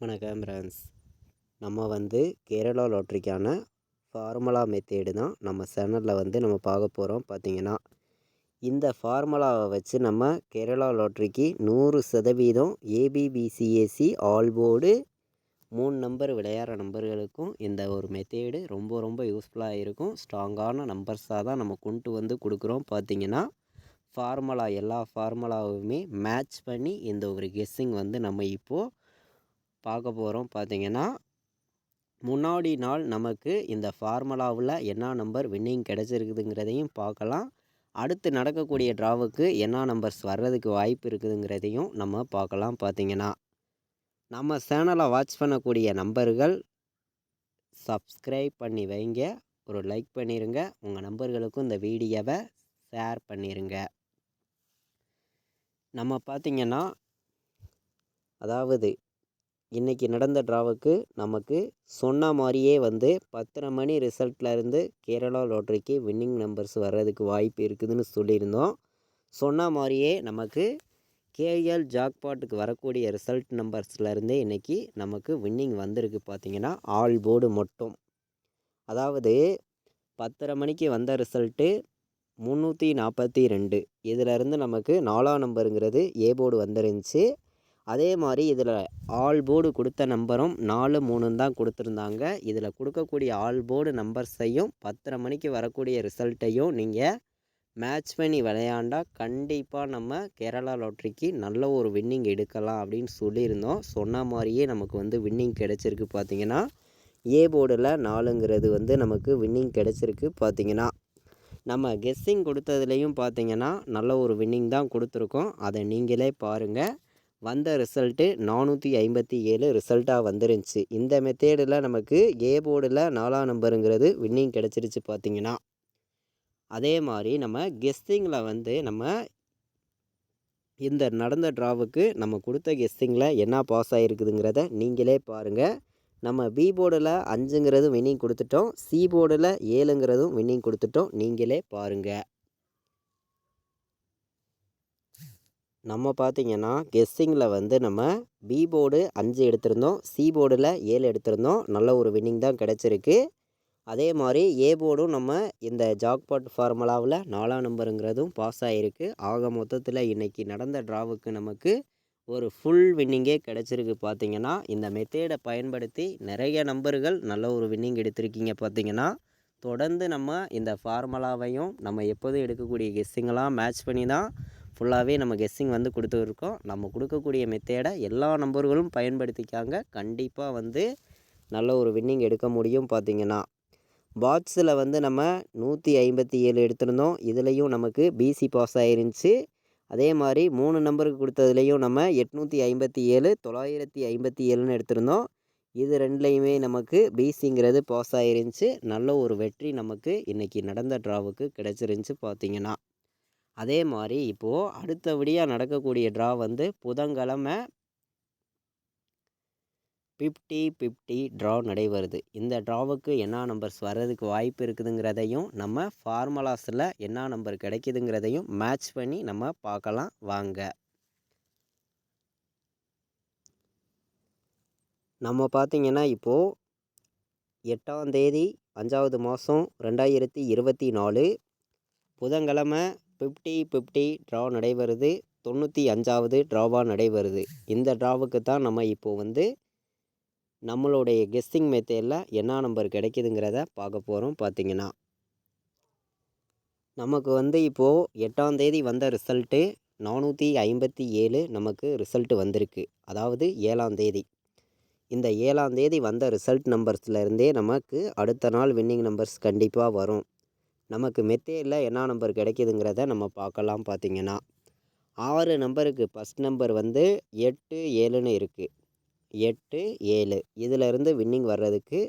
வணக்கம் ஃப்ரெண்ட்ஸ். நம்ம Kerala லாட்ரிக்கான formula method தான் நம்ம சேனலில் நம்ம பார்க்க போகிறோம். பார்த்திங்கன்னா இந்த ஃபார்முலாவை வச்சு நம்ம கேரளா லாட்ரிக்கு 100% ஏபிபிசிஏசி ஆல் போர்டு 3 நம்பர் விளையாடுற நம்பர்களுக்கும் இந்த ஒரு மெத்தேடு ரொம்ப ரொம்ப யூஸ்ஃபுல்லாக இருக்கும். ஸ்ட்ராங்கான நம்பர்ஸாக தான் நம்ம கொண்டு கொடுக்குறோம். பார்த்திங்கன்னா எல்லா ஃபார்முலாவுமே மேட்ச் பண்ணி இந்த ஒரு கெஸ்ஸிங் நம்ம இப்போது பார்க்க போகிறோம். பார்த்திங்கன்னா முன்னாடி நாள் நமக்கு இந்த ஃபார்முலாவில் என்ன நம்பர் வின்னிங் கிடச்சிருக்குதுங்கிறதையும் பார்க்கலாம். அடுத்து நடக்கக்கூடிய ட்ராவுக்கு என்ன நம்பர்ஸ் வர்றதுக்கு வாய்ப்பு இருக்குதுங்கிறதையும் நம்ம பார்க்கலாம். பார்த்திங்கன்னா நம்ம சேனலை வாட்ச் பண்ணக்கூடிய நம்பர்கள் சப்ஸ்கிரைப் பண்ணி வைங்க, ஒரு லைக் பண்ணிடுங்க, உங்கள் நம்பர்களுக்கும் இந்த வீடியோவை ஷேர் பண்ணிடுங்க. நம்ம பார்த்திங்கன்னா அதாவது இன்றைக்கி நடந்த ட்ராவுக்கு நமக்கு சொன்ன மாதிரியே 10:30 மணி ரிசல்ட்லேருந்து கேரளா லாட்ரிக்கு வின்னிங் நம்பர்ஸ் வர்றதுக்கு வாய்ப்பு இருக்குதுன்னு சொல்லியிருந்தோம். சொன்ன மாதிரியே நமக்கு கேஎல் ஜாக்பாட்டுக்கு வரக்கூடிய ரிசல்ட் நம்பர்ஸ்லேருந்தே இன்றைக்கி நமக்கு வின்னிங் வந்திருக்கு. பார்த்திங்கன்னா ஆல் போர்டு மட்டும், அதாவது 10:30 மணிக்கு வந்த ரிசல்ட்டு 342. இதிலேருந்து நமக்கு 4ஆம் நம்பருங்கிறது ஏ போர்டு வந்துருந்துச்சு. அதே மாதிரி இதில் ஆல் போர்டு கொடுத்த நம்பரும் 4, 3 தான் கொடுத்துருந்தாங்க. இதில் கொடுக்கக்கூடிய ஆல் போர்டு நம்பர்ஸையும் 10:30 மணிக்கு வரக்கூடிய ரிசல்ட்டையும் நீங்கள் மேட்ச் பண்ணி விளையாண்டா கண்டிப்பாக நம்ம கேரளா லாட்ரிக்கு நல்ல ஒரு வின்னிங் எடுக்கலாம் அப்படின்னு சொல்லியிருந்தோம். சொன்ன மாதிரியே நமக்கு வின்னிங் கிடச்சிருக்கு. பார்த்திங்கன்னா ஏ போர்டில் 4ங்கிறது நமக்கு வின்னிங் கிடச்சிருக்கு. பார்த்திங்கன்னா நம்ம கெஸ்ஸிங் கொடுத்ததுலேயும் பார்த்திங்கன்னா நல்ல ஒரு வின்னிங் தான் கொடுத்துருக்கோம். அதை நீங்களே பாருங்கள். வந்த ரிசல்ட்டு 457 ரிசல்ட்டாக வந்துருந்துச்சு. இந்த மெத்தேடில் நமக்கு ஏ போர்டில் 4ஆம் நம்பருங்கிறது வின்னிங் கிடச்சிருச்சு. பார்த்திங்கன்னா அதே மாதிரி நம்ம கெஸ்ஸிங்கில் நம்ம இந்த நடந்த ட்ராவுக்கு நம்ம கொடுத்த கெஸ்ஸிங்கில் என்ன பாஸ் ஆகிருக்குதுங்கிறத நீங்களே பாருங்கள். நம்ம பி போர்டில் 5ங்கிறது வின்னிங் கொடுத்துட்டோம், சி போர்டில் 7ங்கிறதும் வின்னிங் கொடுத்துட்டோம். நீங்களே பாருங்கள். நம்ம பார்த்திங்கன்னா கெஸ்ஸிங்கில் நம்ம பி போர்டு 5 எடுத்திருந்தோம், சி போர்டில் 7 எடுத்திருந்தோம். நல்ல ஒரு வின்னிங் தான் கிடச்சிருக்கு. அதே மாதிரி ஏ போர்டும் நம்ம இந்த ஜாக்பாட் ஃபார்முலாவில் 4ஆம் நம்பருங்கிறதும் பாஸ் ஆகிருக்கு. ஆக மொத்தத்தில் இன்றைக்கி நடந்த ட்ராவுக்கு நமக்கு ஒரு ஃபுல் வின்னிங்கே கிடச்சிருக்கு. பார்த்திங்கன்னா இந்த மெத்தேடை பயன்படுத்தி நிறைய நம்பர்கள் நல்ல ஒரு வின்னிங் எடுத்திருக்கீங்க. பார்த்திங்கன்னா தொடர்ந்து நம்ம இந்த ஃபார்முலாவையும் நம்ம எப்போதும் எடுக்கக்கூடிய கெஸ்ஸிங்கெல்லாம் மேட்ச் பண்ணி தான் ஃபுல்லாகவே நம்ம கெஸ்ஸிங் கொடுத்துருக்கோம். நம்ம கொடுக்கக்கூடிய மெத்தேடை எல்லா நம்பர்களும் பயன்படுத்திக்காங்க. கண்டிப்பாக நல்ல ஒரு வின்னிங் எடுக்க முடியும். பார்த்திங்கன்னா பாக்ஸில் நம்ம 157 எடுத்திருந்தோம். இதுலேயும் நமக்கு பிசி பாஸ் ஆயிருந்துச்சு. அதே மாதிரி 3 நம்பருக்கு கொடுத்ததுலேயும் நம்ம 857, 957ன்னு எடுத்திருந்தோம். இது ரெண்டுலேயுமே நமக்கு பிசிங்கிறது பாஸ் ஆயிருந்துச்சு. நல்ல ஒரு வெற்றி நமக்கு இன்றைக்கி நடந்த ட்ராவுக்கு கிடச்சிருந்துச்சு. பார்த்திங்கன்னா அதே மாதிரி இப்போது அடுத்தபடியாக நடக்கக்கூடிய ட்ரா புதன்கிழமை 50-50 ட்ரா நடைபெறுது. இந்த ட்ராவுக்கு என்ன நம்பர்ஸ் வர்றதுக்கு வாய்ப்பு இருக்குதுங்கிறதையும் நம்ம ஃபார்முலாஸில் என்ன நம்பர் கிடைக்குதுங்கிறதையும் மேட்ச் பண்ணி நம்ம பார்க்கலாம் வாங்க. நம்ம பார்த்திங்கன்னா இப்போது 8ஆம் தேதி 5வது மாதம் 2024 புதன்கிழமை 50-50 ட்ரா நடைபெறுது. 95வது ட்ராவாக நடைபெறுது. இந்த ட்ராவுக்கு தான் நம்ம இப்போது நம்மளுடைய கெஸ்ஸிங் மெத்தேடில் என்ன நம்பர் கிடைக்குதுங்கிறத பார்க்க போகிறோம். பார்த்திங்கன்னா நமக்கு இப்போது 8ஆம் தேதி வந்த ரிசல்ட்டு 457 நமக்கு ரிசல்ட்டு வந்திருக்கு. அதாவது 7ஆம் தேதி. இந்த 7ஆம் தேதி வந்த ரிசல்ட் நம்பர்ஸ்லேருந்தே நமக்கு அடுத்த நாள் வின்னிங் நம்பர்ஸ் கண்டிப்பாக வரும். நமக்கு மெத்தேடில் என்ன நம்பர் கிடைக்குதுங்கிறத நம்ம பார்க்கலாம். பார்த்திங்கன்னா 6 நம்பருக்கு ஃபஸ்ட் நம்பர் 8, 7ன்னு இருக்குது. 8, 7 இதிலேருந்து வின்னிங் வர்றதுக்கு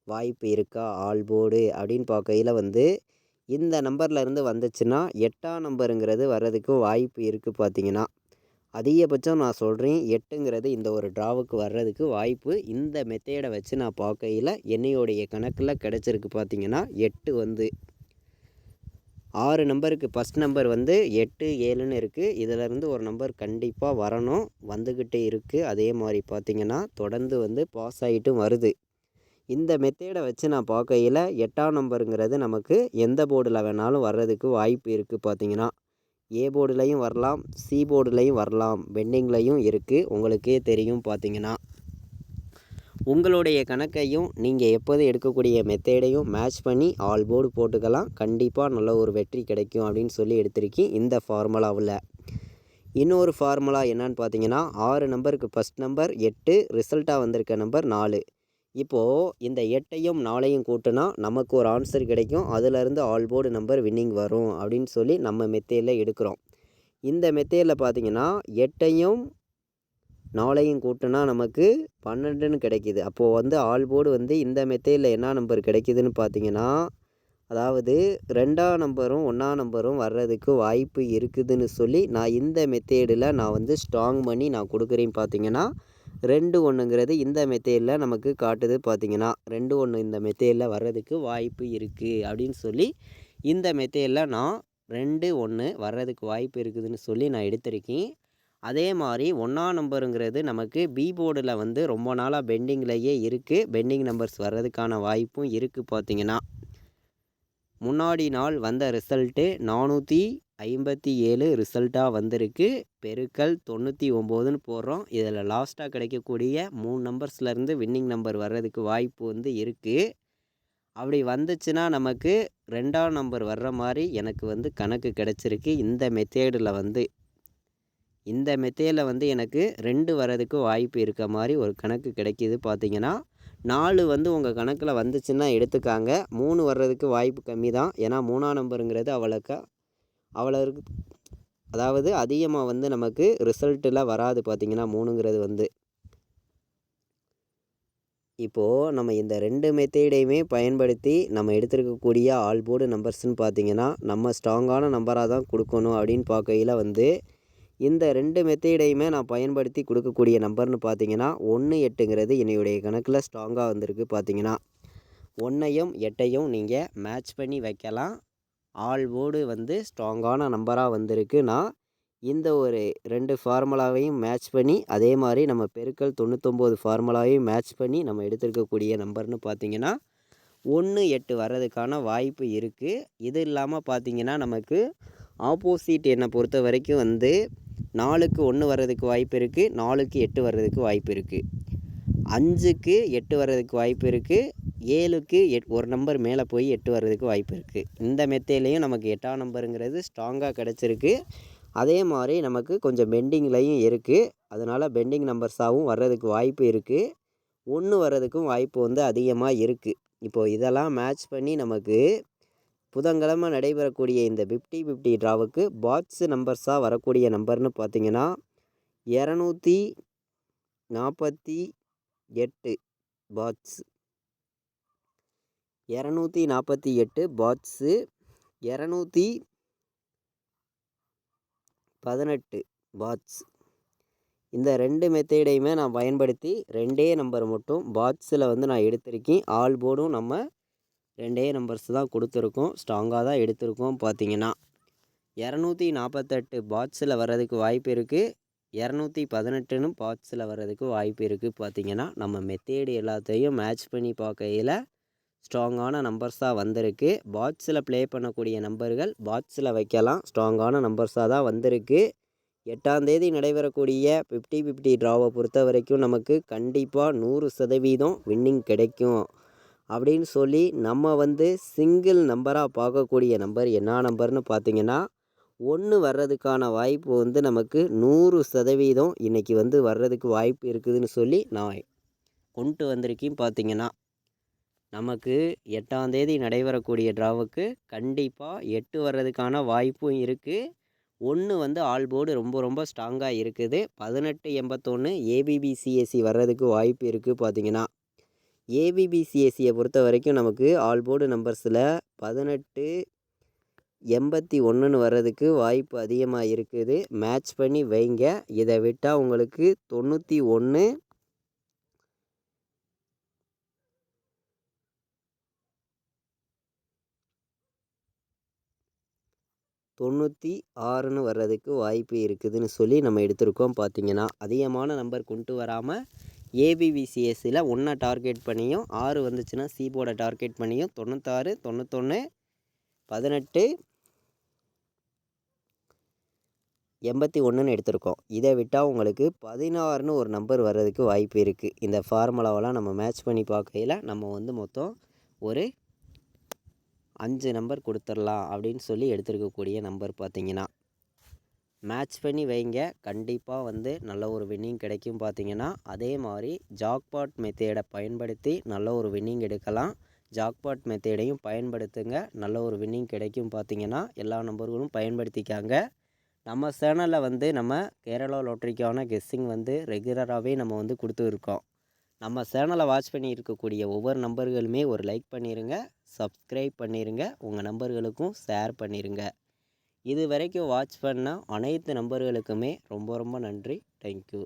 வாய்ப்பு இருக்கா ஆல் போர்டு அப்படின்னு பார்க்கையில் இந்த நம்பர்லேருந்து வந்துச்சுன்னா 8ஆம் நம்பருங்கிறது வர்றதுக்கு வாய்ப்பு இருக்குது. பார்த்திங்கன்னா அதிகபட்சம் நான் சொல்கிறேன் 8ங்கிறது இந்த ஒரு ட்ராவுக்கு வர்றதுக்கு வாய்ப்பு இந்த மெத்தேடை வச்சு நான் பார்க்கையில் என்னையோடைய கணக்கில் கிடச்சிருக்கு. பார்த்திங்கன்னா 8 6 நம்பருக்கு ஃபஸ்ட் நம்பர் வந்து 8 7ன்னு இருக்குது. இதிலேருந்து ஒரு நம்பர் கண்டிப்பாக வரணும், வந்துக்கிட்டே இருக்குது. அதே மாதிரி பார்த்திங்கன்னா தொடர்ந்து வந்து பாஸ் ஆகிட்டும் வருது. இந்த மெத்தேடை வச்சு நான் பார்க்கையில் 8ஆம் நம்பருங்கிறது நமக்கு எந்த போர்டில் வேணாலும் வர்றதுக்கு வாய்ப்பு இருக்குது. பார்த்திங்கன்னா ஏ போர்டுலையும் வரலாம், சி போர்டுலையும் வரலாம், பெண்டிங்லையும் இருக்குது. உங்களுக்கே தெரியும். பார்த்திங்கன்னா உங்களுடைய கணக்கையும் நீங்கள் எப்போது எடுக்கக்கூடிய மெத்தேடையும் மேட்ச் பண்ணி ஆல் போர்டு போட்டுக்கலாம். கண்டிப்பாக நல்ல ஒரு வெற்றி கிடைக்கும் அப்படின்னு சொல்லி எடுத்திருக்கேன். இந்த ஃபார்முலாவில் இன்னொரு ஃபார்முலா என்னன்னு பார்த்தீங்கன்னா 6 நம்பருக்கு ஃபஸ்ட் நம்பர் 8, ரிசல்ட்டாக வந்திருக்க நம்பர் 4. இப்போது இந்த 8ஐயும் 4ஐயும் கூட்டினா நமக்கு ஒரு ஆன்சர் கிடைக்கும். அதிலேருந்து ஆல் போர்டு நம்பர் வின்னிங் வரும் அப்படின்னு சொல்லி நம்ம மெத்தேடில் எடுக்கிறோம். இந்த மெத்தேடில் பார்த்தீங்கன்னா 8ஐயும் 4ஐயும் கூட்டினா நமக்கு 12ன்னு கிடைக்கிது. அப்போது வந்து ஆல் போர்டு வந்து இந்த மெத்தேடில் என்ன நம்பர் கிடைக்கிதுன்னு பார்த்தீங்கன்னா, அதாவது 2ஆம் நம்பரும் 1ஆம் நம்பரும் வர்றதுக்கு வாய்ப்பு இருக்குதுன்னு சொல்லி நான் இந்த மெத்தேடில் நான் வந்து ஸ்ட்ராங் பண்ணி நான் கொடுக்குறேன். பார்த்தீங்கன்னா 2 1ங்கிறது இந்த மெத்தேடில் நமக்கு காட்டுது. பார்த்தீங்கன்னா 2 1 இந்த மெத்தேடில் வர்றதுக்கு வாய்ப்பு இருக்குது அப்படின்னு சொல்லி இந்த மெத்தேடில் நான் 2 1 வர்றதுக்கு வாய்ப்பு இருக்குதுன்னு சொல்லி நான் எடுத்திருக்கேன். அதே மாதிரி 1ஆம் நம்பருங்கிறது நமக்கு பி போர்டில் வந்து ரொம்ப நாளாக பெண்டிங்லேயே இருக்குது. பெண்டிங் நம்பர்ஸ் வர்றதுக்கான வாய்ப்பும் இருக்குது. பார்த்திங்கன்னா முன்னாடி நாள் வந்த ரிசல்ட்டு 457 ரிசல்ட்டாக வந்திருக்கு. பெருக்கல் 99ன்னு போடுறோம். இதில் லாஸ்ட்டாக கிடைக்கக்கூடிய 3 நம்பர்ஸ்லேருந்து வின்னிங் நம்பர் வர்றதுக்கு வாய்ப்பு வந்து இருக்குது. அப்படி வந்துச்சுன்னா நமக்கு 2ஆம் நம்பர் வர்ற மாதிரி எனக்கு வந்து கணக்கு கிடச்சிருக்கு. இந்த மெத்தேடில் வந்து எனக்கு 2 வர்றதுக்கு வாய்ப்பு இருக்க மாதிரி ஒரு கணக்கு கிடைக்கிது. பார்த்தீங்கன்னா 4 வந்து உங்கள் கணக்கில் வந்துச்சுன்னா எடுத்துக்காங்க. 3 வர்றதுக்கு வாய்ப்பு கம்மி தான். ஏன்னா 3ஆம் நம்பருங்கிறது அவ்வளோ அதாவது அதிகமாக வந்து நமக்கு ரிசல்ட்டில் வராது. பார்த்திங்கன்னா 3ங்கிறது வந்து இப்போது நம்ம இந்த 2 மெத்தேடையுமே பயன்படுத்தி நம்ம எடுத்துருக்கக்கூடிய ஆல் போர்டு நம்பர்ஸ்ன்னு பார்த்திங்கன்னா நம்ம ஸ்ட்ராங்கான நம்பராக தான் கொடுக்கணும். அப்படின்னு பார்க்கையில் வந்து இந்த 2 மெத்தேடையுமே நான் பயன்படுத்தி கொடுக்கக்கூடிய நம்பர்னு பார்த்தீங்கன்னா 1 8ங்கிறது என்னுடைய கணக்கில் ஸ்ட்ராங்காக வந்திருக்கு. பார்த்தீங்கன்னா 1ஐயும் 8ஐயும் நீங்கள் மேட்ச் பண்ணி வைக்கலாம். ஆல் போர்டு வந்து ஸ்ட்ராங்கான நம்பராக வந்திருக்கு. நான் இந்த ஒரு 2 ஃபார்முலாவையும் மேட்ச் பண்ணி அதே மாதிரி நம்ம பெருக்கல் 99 ஃபார்முலாவையும் மேட்ச் பண்ணி நம்ம எடுத்துருக்கக்கூடிய நம்பர்னு பார்த்தீங்கன்னா 1 8 வர்றதுக்கான வாய்ப்பு இருக்குது. இது இல்லாமல் பார்த்தீங்கன்னா நமக்கு ஆப்போசிட் எண்ணை பொறுத்த வரைக்கும் வந்து 4க்கு 1 வர்றதுக்கு வாய்ப்பு இருக்குது, 4க்கு 8 வர்றதுக்கு வாய்ப்பு இருக்குது, 5க்கு 8 வர்றதுக்கு வாய்ப்பு இருக்குது, 7க்கு ஒரு நம்பர் மேலே போய் 8 வர்றதுக்கு வாய்ப்பு இருக்குது. இந்த மெத்தேட்லேயும் நமக்கு 8ஆம் நம்பருங்கிறது ஸ்ட்ராங்காக கிடச்சிருக்கு. அதே மாதிரி நமக்கு கொஞ்சம் பெண்டிங்லையும் இருக்குது. அதனால் பெண்டிங் நம்பர்ஸாகவும் வர்றதுக்கு வாய்ப்பு இருக்குது. 1 வர்றதுக்கும் வாய்ப்பு வந்து அதிகமாக இருக்குது. இப்போது இதெல்லாம் மேட்ச் பண்ணி நமக்கு புதன்கிழமை நடைபெறக்கூடிய இந்த 50-50 ட்ராவுக்கு பாட்ஸ் நம்பர்ஸாக வரக்கூடிய நம்பர்னு பார்த்தீங்கன்னா 248 பாட்ஸ், 248 பாட்ஸு, 218 பாட்ஸ். இந்த 2 மெத்தேடையுமே நான் பயன்படுத்தி 2 நம்பர் மட்டும் பாட்ஸில் வந்து நான் எடுத்திருக்கேன். ஆல் போர்டும் நம்ம 2 நம்பர்ஸ் தான் கொடுத்துருக்கோம். ஸ்ட்ராங்காக தான் எடுத்திருக்கோம். பார்த்தீங்கன்னா 248 பாட்ஸில் வர்றதுக்கு வாய்ப்பு இருக்குது. 218ன்னு பாட்ஸில் வர்றதுக்கு வாய்ப்பு இருக்குது. பார்த்தீங்கன்னா நம்ம மெத்தேடு எல்லாத்தையும் மேட்ச் பண்ணி பார்க்கையில் ஸ்ட்ராங்கான நம்பர்ஸாக வந்திருக்கு. பாட்ஸில் ப்ளே பண்ணக்கூடிய நம்பர்கள் பாட்ஸில் வைக்கலாம். ஸ்ட்ராங்கான நம்பர்ஸாக தான் வந்திருக்கு. 8ஆம் தேதி நடைபெறக்கூடிய 50-50 ட்ராவை பொறுத்த வரைக்கும் நமக்கு கண்டிப்பாக 100% வின்னிங் கிடைக்கும் அப்படின்னு சொல்லி நம்ம வந்து சிங்கிள் நம்பராக பார்க்கக்கூடிய நம்பர் என்ன நம்பர்னு பார்த்தீங்கன்னா 1 வர்றதுக்கான வாய்ப்பு வந்து நமக்கு 100% இன்றைக்கி வந்து வர்றதுக்கு வாய்ப்பு இருக்குதுன்னு சொல்லி நான் கொண்டு வந்திருக்கேன். பார்த்தீங்கன்னா நமக்கு 8ஆம் தேதி நடைபெறக்கூடிய ட்ராவுக்கு கண்டிப்பாக 8 வர்றதுக்கான வாய்ப்பும் இருக்குது. 1 வந்து ஆல் போர்டு ரொம்ப ஸ்ட்ராங்காக இருக்குது. 1881 ஏபிபிசிஎஸ்சி வர்றதுக்கு வாய்ப்பு இருக்குது. பார்த்தீங்கன்னா ஏபிபிசிஎஸ்சியை பொறுத்த வரைக்கும் நமக்கு ஆல் போர்டு நம்பர்ஸில் 1881ன்னு வர்றதுக்கு வாய்ப்பு அதிகமாக இருக்குது. மேட்ச் பண்ணி வைங்க. இதை விட்டால் உங்களுக்கு 91 . 96ன்னு வர்றதுக்கு வாய்ப்பு இருக்குதுன்னு சொல்லி நம்ம எடுத்திருக்கோம். பார்த்தீங்கன்னா அதிகமான நம்பர் கொண்டு வராமல் ஏபிவிசிஎஸ்சியில் 1 டார்கெட் பண்ணியும் 6 வந்துச்சுன்னா சி போர்டை டார்கெட் பண்ணியும் 96, 91, 18, 81ன்னு எடுத்திருக்கோம். இதை விட்டால் உங்களுக்கு 16ன்னு ஒரு நம்பர் வர்றதுக்கு வாய்ப்பு இருக்குது. இந்த ஃபார்முலாவெல்லாம் நம்ம மேட்ச் பண்ணி பார்க்கையில் நம்ம வந்து மொத்தம் ஒரு 5 நம்பர் கொடுத்துடலாம் அப்படின்னு சொல்லி எடுத்துருக்கக்கூடிய நம்பர் பார்த்தீங்கன்னா மேட்ச் பண்ணி வைங்க. கண்டிப்பாக வந்து நல்ல ஒரு வின்னிங் கிடைக்கும். பார்த்தீங்கன்னா அதே மாதிரி ஜாக்பாட் மெத்தேடை பயன்படுத்தி நல்ல ஒரு வின்னிங் எடுக்கலாம். ஜாக்பாட் மெத்தேடையும் பயன்படுத்துங்க, நல்ல ஒரு வின்னிங் கிடைக்கும். பார்த்தீங்கன்னா எல்லா நம்பர்களும் பயன்படுத்திக்காங்க. நம்ம சேனலில் வந்து நம்ம கேரளா லாட்ரிக்கான கெஸ்ஸிங் வந்து ரெகுலராகவே நம்ம வந்து கொடுத்துருக்கோம். நம்ம சேனலை வாட்ச் பண்ணி இருக்கக்கூடிய ஒவ்வொரு நம்பர்களுமே ஒரு லைக் பண்ணிடுங்க, சப்ஸ்கிரைப் பண்ணிடுங்க, உங்கள் நம்பர்களுக்கும் ஷேர் பண்ணிடுங்க. இது வரைக்கும் வாட்ச் பண்ண அனைத்து நம்பர்களுக்குமே ரொம்ப ரொம்ப நன்றி. தேங்க்யூ.